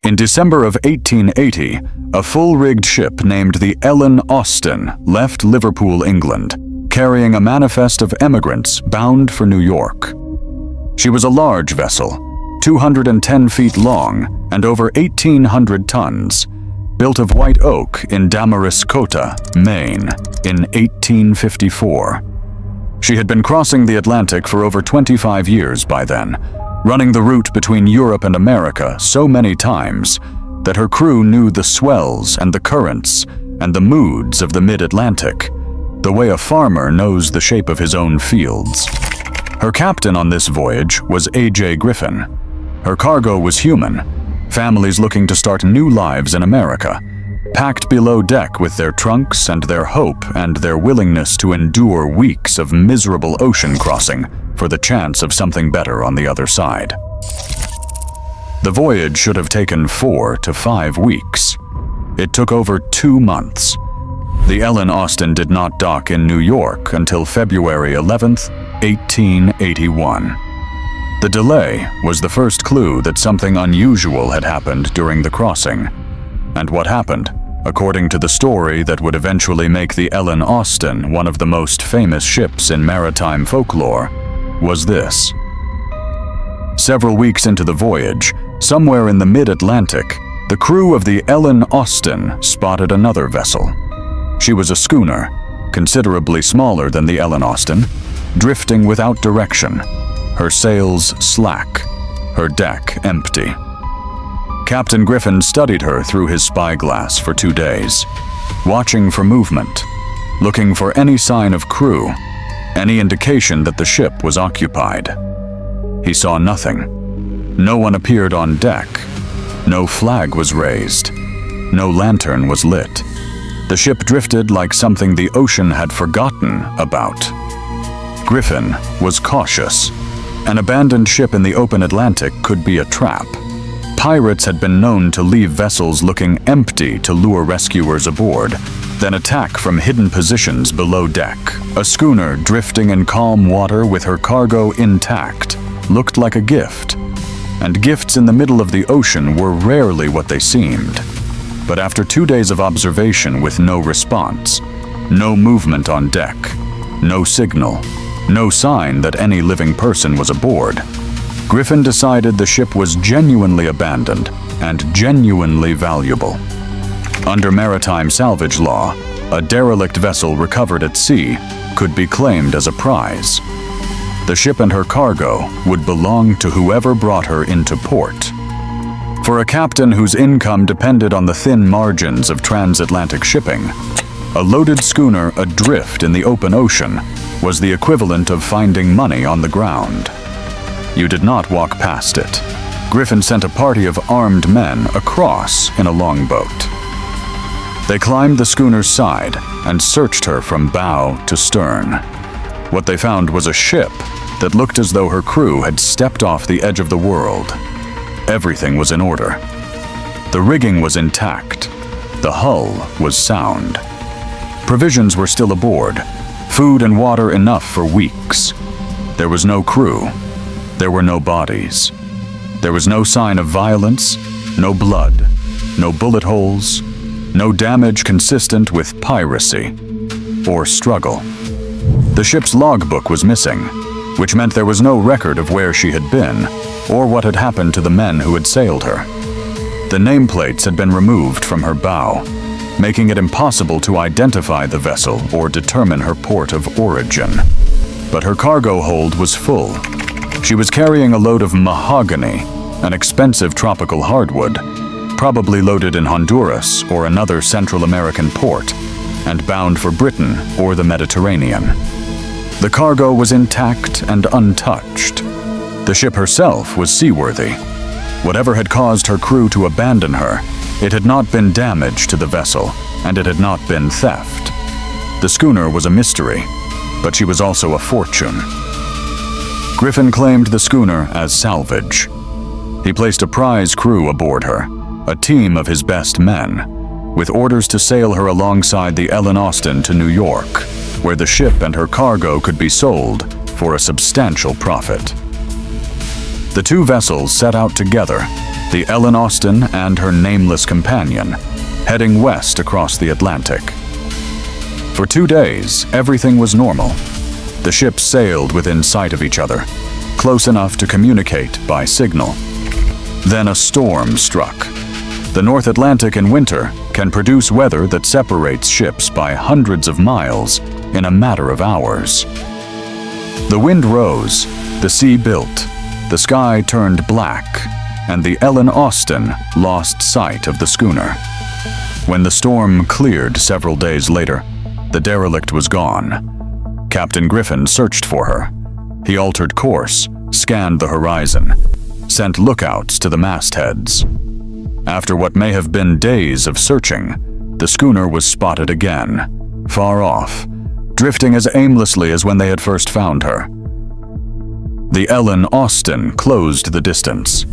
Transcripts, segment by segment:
In December of 1880, a full-rigged ship named the Ellen Austin left Liverpool, England, carrying a manifest of emigrants bound for New York. She was a large vessel, 210 feet long and over 1,800 tons, built of white oak in Damariscotta, Maine, in 1854. She had been crossing the Atlantic for over 25 years by then, running the route between Europe and America so many times that her crew knew the swells and the currents and the moods of the mid-Atlantic, the way a farmer knows the shape of his own fields. Her captain on this voyage was A.J. Griffin. Her cargo was human, families looking to start new lives in America, packed below deck with their trunks and their hope and their willingness to endure weeks of miserable ocean crossing for the chance of something better on the other side. The voyage should have taken 4 to 5 weeks. It took over 2 months. The Ellen Austin did not dock in New York until February 11th, 1881. The delay was the first clue that something unusual had happened during the crossing. And what happened, according to the story that would eventually make the Ellen Austin one of the most famous ships in maritime folklore, was this. Several weeks into the voyage, somewhere in the mid-Atlantic, the crew of the Ellen Austin spotted another vessel. She was a schooner, considerably smaller than the Ellen Austin, drifting without direction, her sails slack, her deck empty. Captain Griffin studied her through his spyglass for 2 days, watching for movement, looking for any sign of crew, any indication that the ship was occupied. He saw nothing. No one appeared on deck. No flag was raised. No lantern was lit. The ship drifted like something the ocean had forgotten about. Griffin was cautious. An abandoned ship in the open Atlantic could be a trap. Pirates had been known to leave vessels looking empty to lure rescuers aboard, then attack from hidden positions below deck. A schooner drifting in calm water with her cargo intact looked like a gift, and gifts in the middle of the ocean were rarely what they seemed. But after 2 days of observation with no response, no movement on deck, no signal, no sign that any living person was aboard, Griffin decided the ship was genuinely abandoned and genuinely valuable. Under maritime salvage law, a derelict vessel recovered at sea could be claimed as a prize. The ship and her cargo would belong to whoever brought her into port. For a captain whose income depended on the thin margins of transatlantic shipping, a loaded schooner adrift in the open ocean was the equivalent of finding money on the ground. You did not walk past it. Griffin sent a party of armed men across in a longboat. They climbed the schooner's side and searched her from bow to stern. What they found was a ship that looked as though her crew had stepped off the edge of the world. Everything was in order. The rigging was intact. The hull was sound. Provisions were still aboard, food and water enough for weeks. There was no crew. There were no bodies. There was no sign of violence, no blood, no bullet holes, no damage consistent with piracy or struggle. The ship's logbook was missing, which meant there was no record of where she had been or what had happened to the men who had sailed her. The nameplates had been removed from her bow, making it impossible to identify the vessel or determine her port of origin. But her cargo hold was full. She was carrying a load of mahogany, an expensive tropical hardwood, probably loaded in Honduras or another Central American port, and bound for Britain or the Mediterranean. The cargo was intact and untouched. The ship herself was seaworthy. Whatever had caused her crew to abandon her, it had not been damage to the vessel, and it had not been theft. The schooner was a mystery, but she was also a fortune. Griffin claimed the schooner as salvage. He placed a prize crew aboard her, a team of his best men, with orders to sail her alongside the Ellen Austin to New York, where the ship and her cargo could be sold for a substantial profit. The two vessels set out together, the Ellen Austin and her nameless companion, heading west across the Atlantic. For 2 days, everything was normal. The ships sailed within sight of each other, close enough to communicate by signal. Then a storm struck. The North Atlantic in winter can produce weather that separates ships by hundreds of miles in a matter of hours. The wind rose, the sea built, the sky turned black, and the Ellen Austin lost sight of the schooner. When the storm cleared several days later, the derelict was gone. Captain Griffin searched for her. He altered course, scanned the horizon, sent lookouts to the mastheads. After what may have been days of searching, the schooner was spotted again, far off, drifting as aimlessly as when they had first found her. The Ellen Austin closed the distance.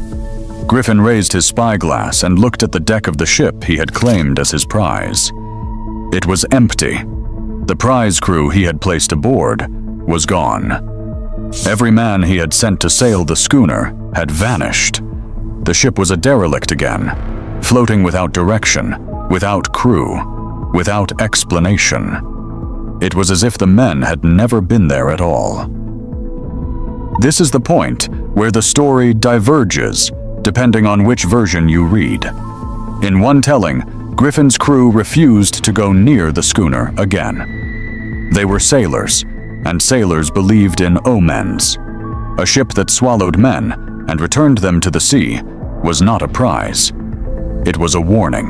Griffin raised his spyglass and looked at the deck of the ship he had claimed as his prize. It was empty. The prize crew he had placed aboard was gone. Every man he had sent to sail the schooner had vanished. The ship was a derelict again, floating without direction, without crew, without explanation. It was as if the men had never been there at all. This is the point where the story diverges, depending on which version you read. In one telling, Griffin's crew refused to go near the schooner again. They were sailors, and sailors believed in omens. A ship that swallowed men and returned them to the sea was not a prize. It was a warning.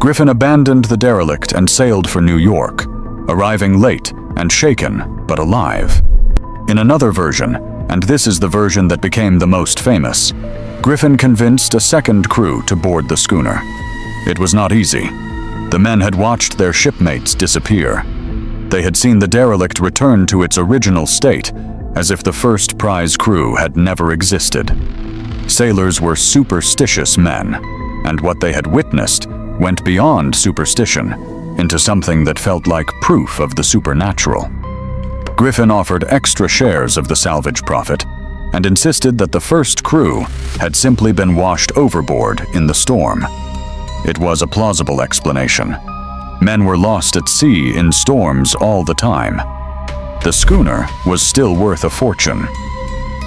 Griffin abandoned the derelict and sailed for New York, arriving late and shaken but alive. In another version, and this is the version that became the most famous, Griffin convinced a second crew to board the schooner. It was not easy. The men had watched their shipmates disappear. They had seen the derelict return to its original state, as if the first prize crew had never existed. Sailors were superstitious men, and what they had witnessed went beyond superstition into something that felt like proof of the supernatural. Griffin offered extra shares of the salvage profit and insisted that the first crew had simply been washed overboard in the storm. It was a plausible explanation. Men were lost at sea in storms all the time. The schooner was still worth a fortune.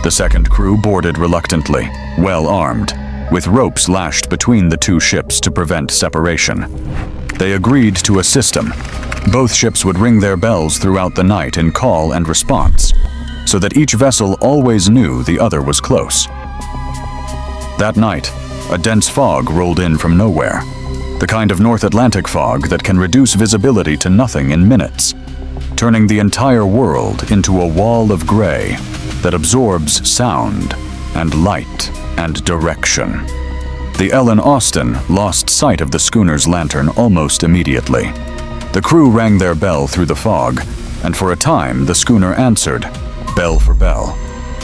The second crew boarded reluctantly, well armed, with ropes lashed between the two ships to prevent separation. They agreed to a system. Both ships would ring their bells throughout the night in call and response, so that each vessel always knew the other was close. That night, a dense fog rolled in from nowhere, the kind of North Atlantic fog that can reduce visibility to nothing in minutes, turning the entire world into a wall of gray that absorbs sound and light and direction. The Ellen Austin lost sight of the schooner's lantern almost immediately. The crew rang their bell through the fog, and for a time the schooner answered, bell for bell,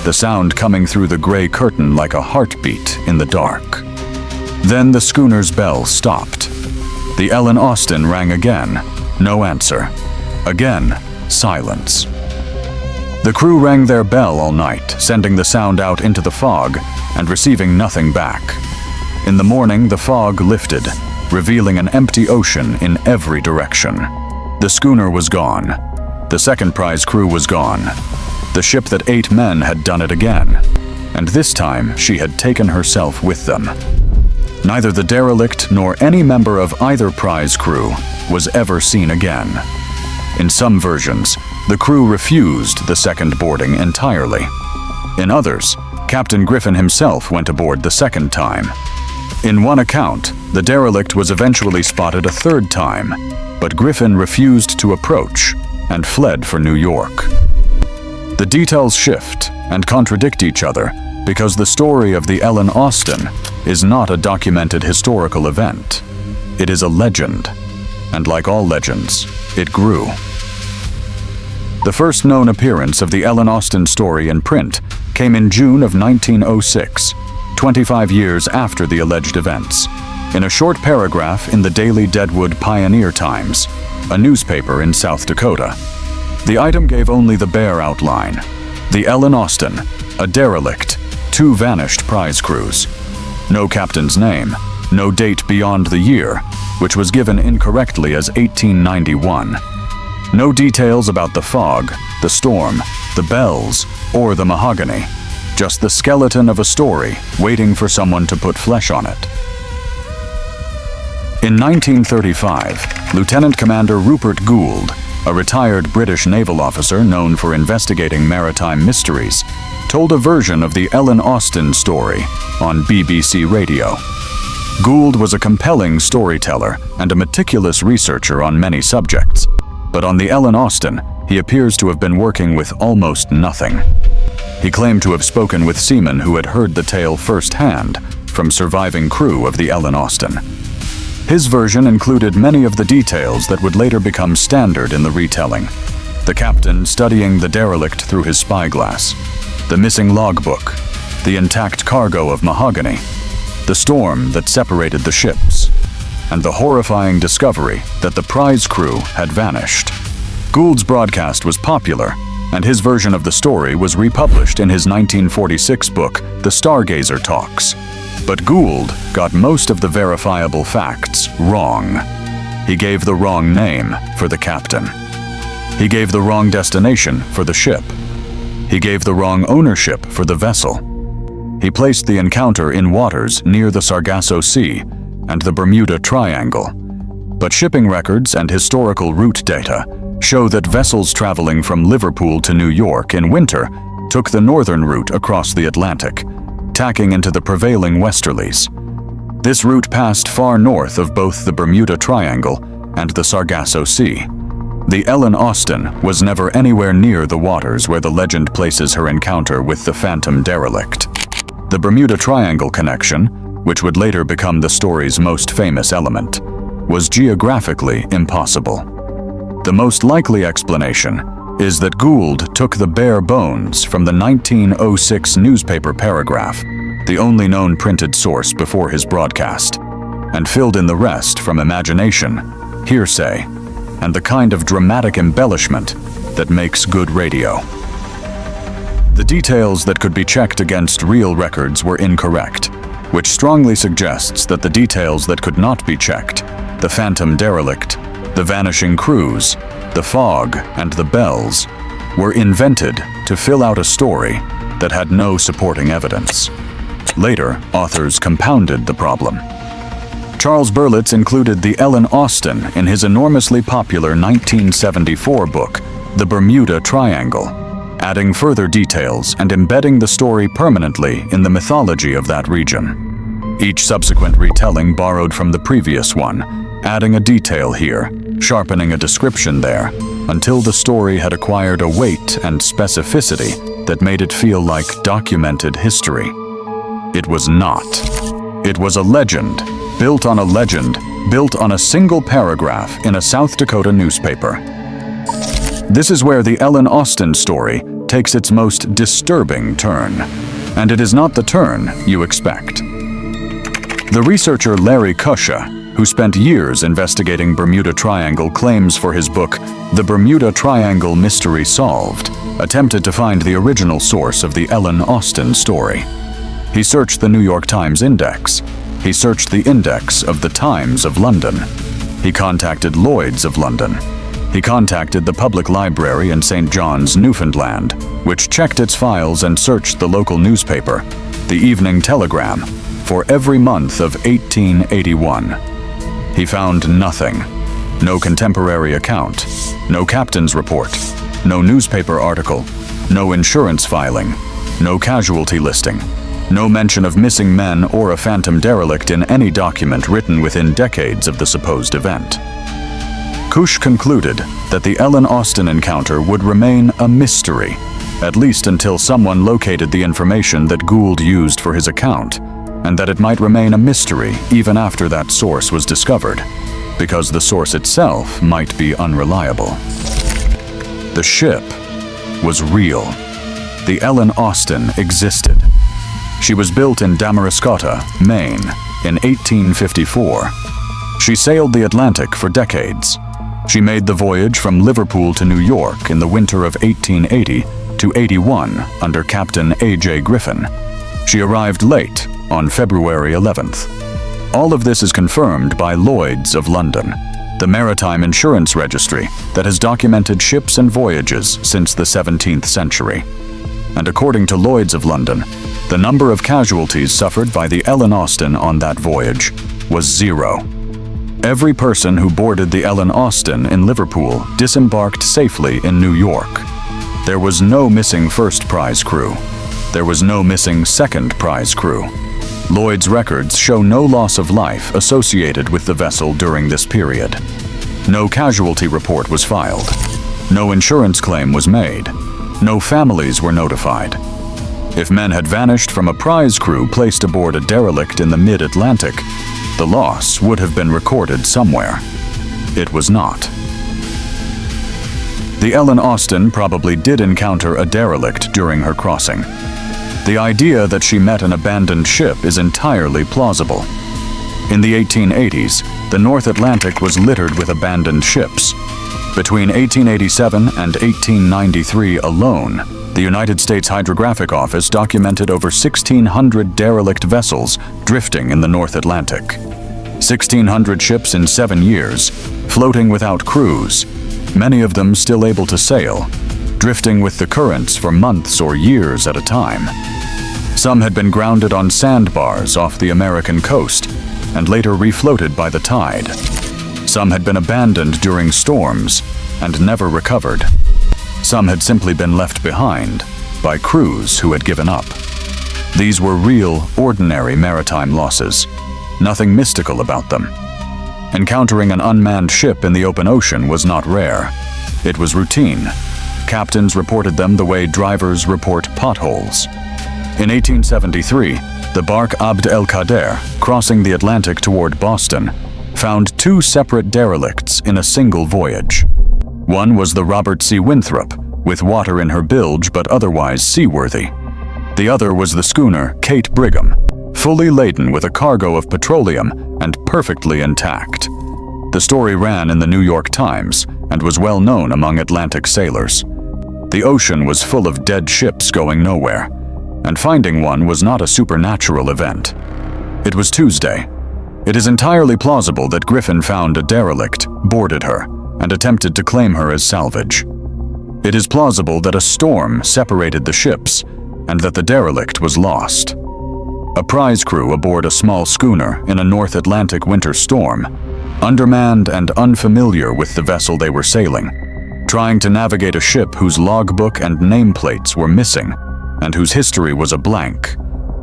the sound coming through the gray curtain like a heartbeat in the dark. Then the schooner's bell stopped. The Ellen Austin rang again, no answer. Again, silence. The crew rang their bell all night, sending the sound out into the fog and receiving nothing back. In the morning, the fog lifted, revealing an empty ocean in every direction. The schooner was gone. The second prize crew was gone. The ship that 8 men had done it again, and this time she had taken herself with them. Neither the derelict nor any member of either prize crew was ever seen again. In some versions, the crew refused the second boarding entirely. In others, Captain Griffin himself went aboard the second time. In one account, the derelict was eventually spotted a third time, but Griffin refused to approach and fled for New York. The details shift and contradict each other because the story of the Ellen Austin is not a documented historical event. It is a legend, and like all legends, it grew. The first known appearance of the Ellen Austin story in print came in June of 1906, 25 years after the alleged events, in a short paragraph in the Daily Deadwood Pioneer Times, a newspaper in South Dakota. The item gave only the bare outline: the Ellen Austin, a derelict, 2 vanished prize crews. No captain's name, no date beyond the year, which was given incorrectly as 1891. No details about the fog, the storm, the bells, or the mahogany. Just the skeleton of a story waiting for someone to put flesh on it. In 1935, Lieutenant Commander Rupert Gould, a retired British naval officer known for investigating maritime mysteries, told a version of the Ellen Austen story on BBC Radio. Gould was a compelling storyteller and a meticulous researcher on many subjects, but on the Ellen Austen, he appears to have been working with almost nothing. He claimed to have spoken with seamen who had heard the tale firsthand from surviving crew of the Ellen Austen. His version included many of the details that would later become standard in the retelling. The captain studying the derelict through his spyglass, the missing logbook, the intact cargo of mahogany, the storm that separated the ships, and the horrifying discovery that the prize crew had vanished. Gould's broadcast was popular, and his version of the story was republished in his 1946 book, The Stargazer Talks. But Gould got most of the verifiable facts wrong. He gave the wrong name for the captain. He gave the wrong destination for the ship. He gave the wrong ownership for the vessel. He placed the encounter in waters near the Sargasso Sea and the Bermuda Triangle. But shipping records and historical route data show that vessels traveling from Liverpool to New York in winter took the northern route across the Atlantic, tacking into the prevailing westerlies. This route passed far north of both the Bermuda Triangle and the Sargasso Sea. The Ellen Austen was never anywhere near the waters where the legend places her encounter with the phantom derelict. The Bermuda Triangle connection, which would later become the story's most famous element, was geographically impossible. The most likely explanation is that Gould took the bare bones from the 1906 newspaper paragraph, the only known printed source before his broadcast, and filled in the rest from imagination, hearsay, and the kind of dramatic embellishment that makes good radio. The details that could be checked against real records were incorrect, which strongly suggests that the details that could not be checked, the phantom derelict, the vanishing crews, the fog, and the bells, were invented to fill out a story that had no supporting evidence. Later, authors compounded the problem. Charles Berlitz included the Ellen Austen in his enormously popular 1974 book, The Bermuda Triangle, adding further details and embedding the story permanently in the mythology of that region. Each subsequent retelling borrowed from the previous one, adding a detail here, sharpening a description there, until the story had acquired a weight and specificity that made it feel like documented history. It was not. It was a legend, built on a single paragraph in a South Dakota newspaper. This is where the Ellen Austen story takes its most disturbing turn, and it is not the turn you expect. The researcher Larry Kusha, who spent years investigating Bermuda Triangle claims for his book, The Bermuda Triangle Mystery Solved, attempted to find the original source of the Ellen Austen story. He searched the New York Times Index. He searched the index of the Times of London. He contacted Lloyd's of London. He contacted the public library in St. John's, Newfoundland, which checked its files and searched the local newspaper, the Evening Telegram, for every month of 1881. He found nothing. No contemporary account, no captain's report, no newspaper article, no insurance filing, no casualty listing, no mention of missing men or a phantom derelict in any document written within decades of the supposed event. Cush concluded that the Ellen Austen encounter would remain a mystery, at least until someone located the information that Gould used for his account, and that it might remain a mystery even after that source was discovered, because the source itself might be unreliable. The ship was real. The Ellen Austen existed. She was built in Damariscotta, Maine, in 1854. She sailed the Atlantic for decades. She made the voyage from Liverpool to New York in the winter of 1880 to 81 under Captain A.J. Griffin. She arrived late, on February 11th. All of this is confirmed by Lloyd's of London, the maritime insurance registry that has documented ships and voyages since the 17th century. And according to Lloyd's of London, the number of casualties suffered by the Ellen Austen on that voyage was 0. Every person who boarded the Ellen Austen in Liverpool disembarked safely in New York. There was no missing first prize crew. There was no missing second prize crew. Lloyd's records show no loss of life associated with the vessel during this period. No casualty report was filed. No insurance claim was made. No families were notified. If men had vanished from a prize crew placed aboard a derelict in the mid-Atlantic, the loss would have been recorded somewhere. It was not. The Ellen Austen probably did encounter a derelict during her crossing. The idea that she met an abandoned ship is entirely plausible. In the 1880s, the North Atlantic was littered with abandoned ships. Between 1887 and 1893 alone, the United States Hydrographic Office documented over 1,600 derelict vessels drifting in the North Atlantic. 1,600 ships in 7 years, floating without crews, many of them still able to sail, drifting with the currents for months or years at a time. Some had been grounded on sandbars off the American coast and later refloated by the tide. Some had been abandoned during storms and never recovered. Some had simply been left behind by crews who had given up. These were real, ordinary maritime losses. Nothing mystical about them. Encountering an unmanned ship in the open ocean was not rare. It was routine. Captains reported them the way drivers report potholes. In 1873, the bark Abd el-Kader, crossing the Atlantic toward Boston, found 2 separate derelicts in a single voyage. One was the Robert C. Winthrop, with water in her bilge but otherwise seaworthy. The other was the schooner Kate Brigham, fully laden with a cargo of petroleum and perfectly intact. The story ran in the New York Times and was well known among Atlantic sailors. The ocean was full of dead ships going nowhere, and finding one was not a supernatural event. It was Tuesday. It is entirely plausible that Griffin found a derelict, boarded her, and attempted to claim her as salvage. It is plausible that a storm separated the ships and that the derelict was lost. A prize crew aboard a small schooner in a North Atlantic winter storm, undermanned and unfamiliar with the vessel they were sailing, trying to navigate a ship whose logbook and nameplates were missing and whose history was a blank,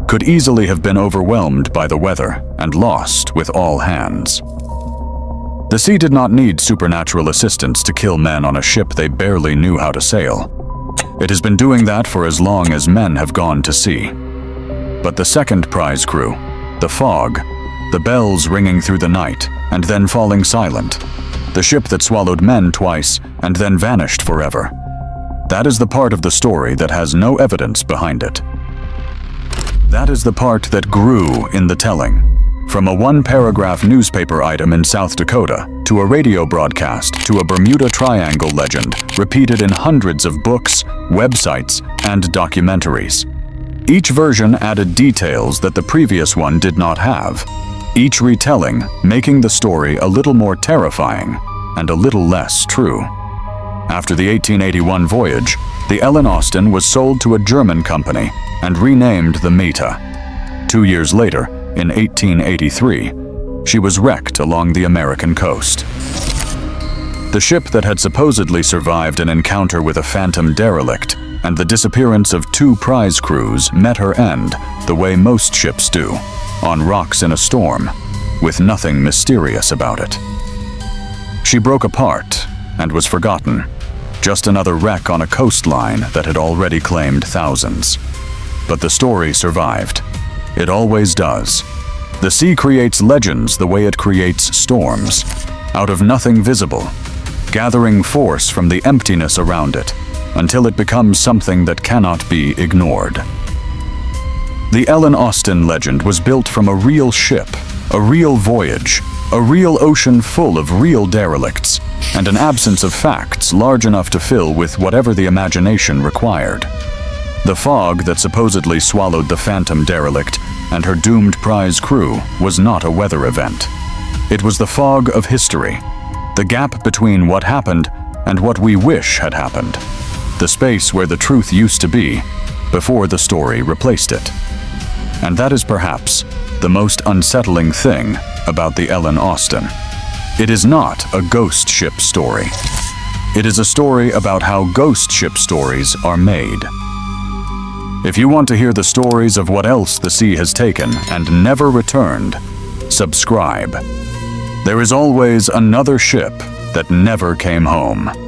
could easily have been overwhelmed by the weather and lost with all hands. The sea did not need supernatural assistance to kill men on a ship they barely knew how to sail. It has been doing that for as long as men have gone to sea. But the second prize crew, the fog, the bells ringing through the night and then falling silent, the ship that swallowed men twice and then vanished forever, that is the part of the story that has no evidence behind it. That is the part that grew in the telling, from a 1-paragraph newspaper item in South Dakota to a radio broadcast to a Bermuda Triangle legend repeated in hundreds of books, websites, and documentaries. Each version added details that the previous one did not have, each retelling making the story a little more terrifying and a little less true. After the 1881 voyage, the Ellen Austen was sold to a German company and renamed the Meta. 2 years later, in 1883, she was wrecked along the American coast. The ship that had supposedly survived an encounter with a phantom derelict and the disappearance of 2 prize crews met her end the way most ships do, on rocks in a storm, with nothing mysterious about it. She broke apart and was forgotten, just another wreck on a coastline that had already claimed thousands. But the story survived. It always does. The sea creates legends the way it creates storms, out of nothing visible, gathering force from the emptiness around it, until it becomes something that cannot be ignored. The Ellen Austen legend was built from a real ship, a real voyage, a real ocean full of real derelicts, and an absence of facts large enough to fill with whatever the imagination required. The fog that supposedly swallowed the phantom derelict and her doomed prize crew was not a weather event. It was the fog of history, the gap between what happened and what we wish had happened, the space where the truth used to be before the story replaced it. And that is perhaps the most unsettling thing about the Ellen Austen. It is not a ghost ship story. It is a story about how ghost ship stories are made. If you want to hear the stories of what else the sea has taken and never returned, subscribe. There is always another ship that never came home.